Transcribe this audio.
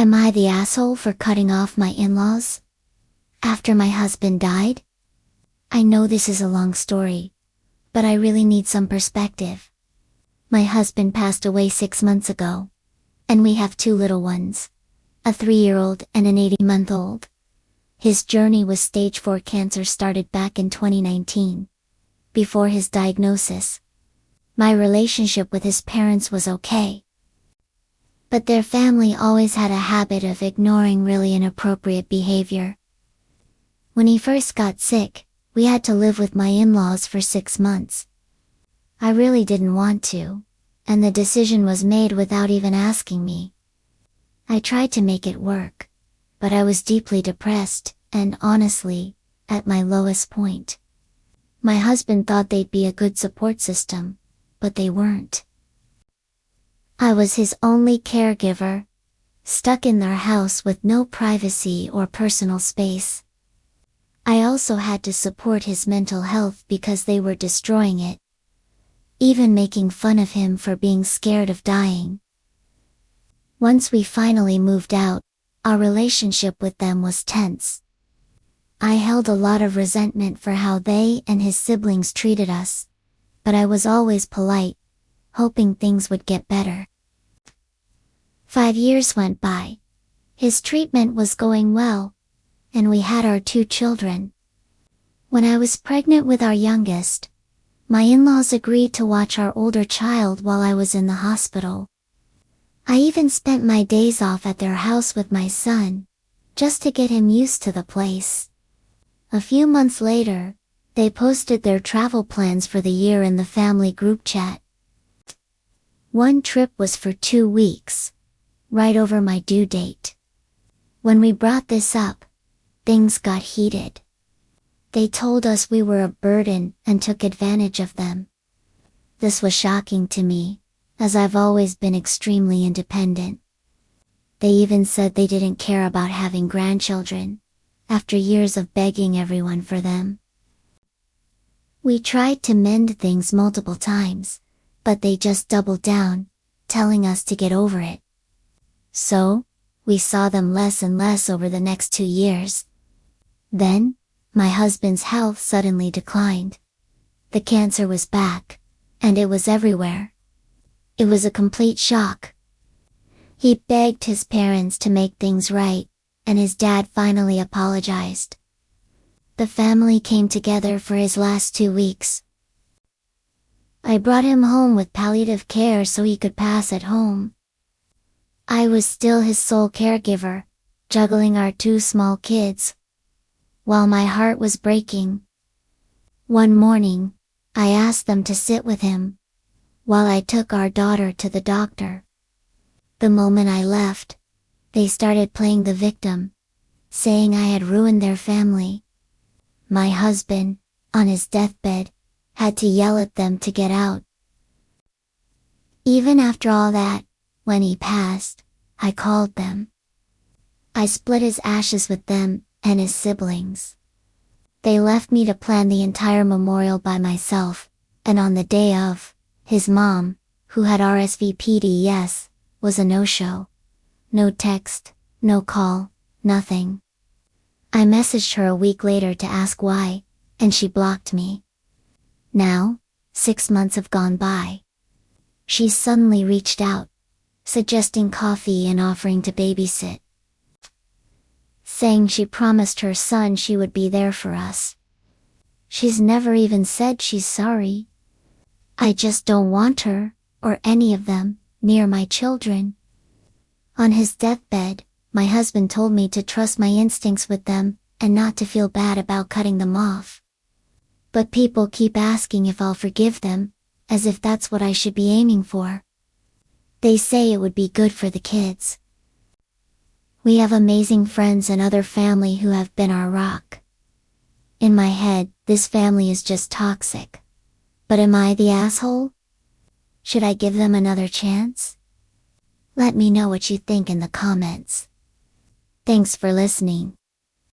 Am I the asshole for cutting off my in-laws after my husband died? I know this is a long story, but I really need some perspective. My husband passed away 6 months ago, and we have 2 little ones, a 3-year-old and an 80-month-old. His journey with stage 4 cancer started back in 2019. Before his diagnosis, my relationship with his parents was okay. But their family always had a habit of ignoring really inappropriate behavior. When he first got sick, we had to live with my in-laws for 6 months. I really didn't want to, and the decision was made without even asking me. I tried to make it work, but I was deeply depressed, and honestly, at my lowest point. My husband thought they'd be a good support system, but they weren't. I was his only caregiver, stuck in their house with no privacy or personal space. I also had to support his mental health because they were destroying it, even making fun of him for being scared of dying. Once we finally moved out, our relationship with them was tense. I held a lot of resentment for how they and his siblings treated us, but I was always polite, hoping things would get better. 5 years went by. His treatment was going well, and we had our 2 children. When I was pregnant with our youngest, my in-laws agreed to watch our older child while I was in the hospital. I even spent my days off at their house with my son, just to get him used to the place. A few months later, they posted their travel plans for the year in the family group chat. One trip was for 2 weeks, right over my due date. When we brought this up, things got heated. They told us we were a burden and took advantage of them. This was shocking to me, as I've always been extremely independent. They even said they didn't care about having grandchildren, after years of begging everyone for them. We tried to mend things multiple times, but they just doubled down, telling us to get over it. So, we saw them less and less over the next 2 years. Then, my husband's health suddenly declined. The cancer was back, and it was everywhere. It was a complete shock. He begged his parents to make things right, and his dad finally apologized. The family came together for his last 2 weeks. I brought him home with palliative care so he could pass at home. I was still his sole caregiver, juggling our 2 small kids, while my heart was breaking. One morning, I asked them to sit with him, while I took our daughter to the doctor. The moment I left, they started playing the victim, saying I had ruined their family. My husband, on his deathbed, had to yell at them to get out. Even after all that, when he passed, I called them. I split his ashes with them and his siblings. They left me to plan the entire memorial by myself, and on the day of, his mom, who had RSVP'd, was a no-show. No text, no call, nothing. I messaged her a week later to ask why, and she blocked me. Now, 6 months have gone by. She suddenly reached out, suggesting coffee and offering to babysit, saying she promised her son she would be there for us. She's never even said she's sorry. I just don't want her, or any of them, near my children. On his deathbed, my husband told me to trust my instincts with them, and not to feel bad about cutting them off. But people keep asking if I'll forgive them, as if that's what I should be aiming for. They say it would be good for the kids. We have amazing friends and other family who have been our rock. In my head, this family is just toxic. But am I the asshole? Should I give them another chance? Let me know what you think in the comments. Thanks for listening.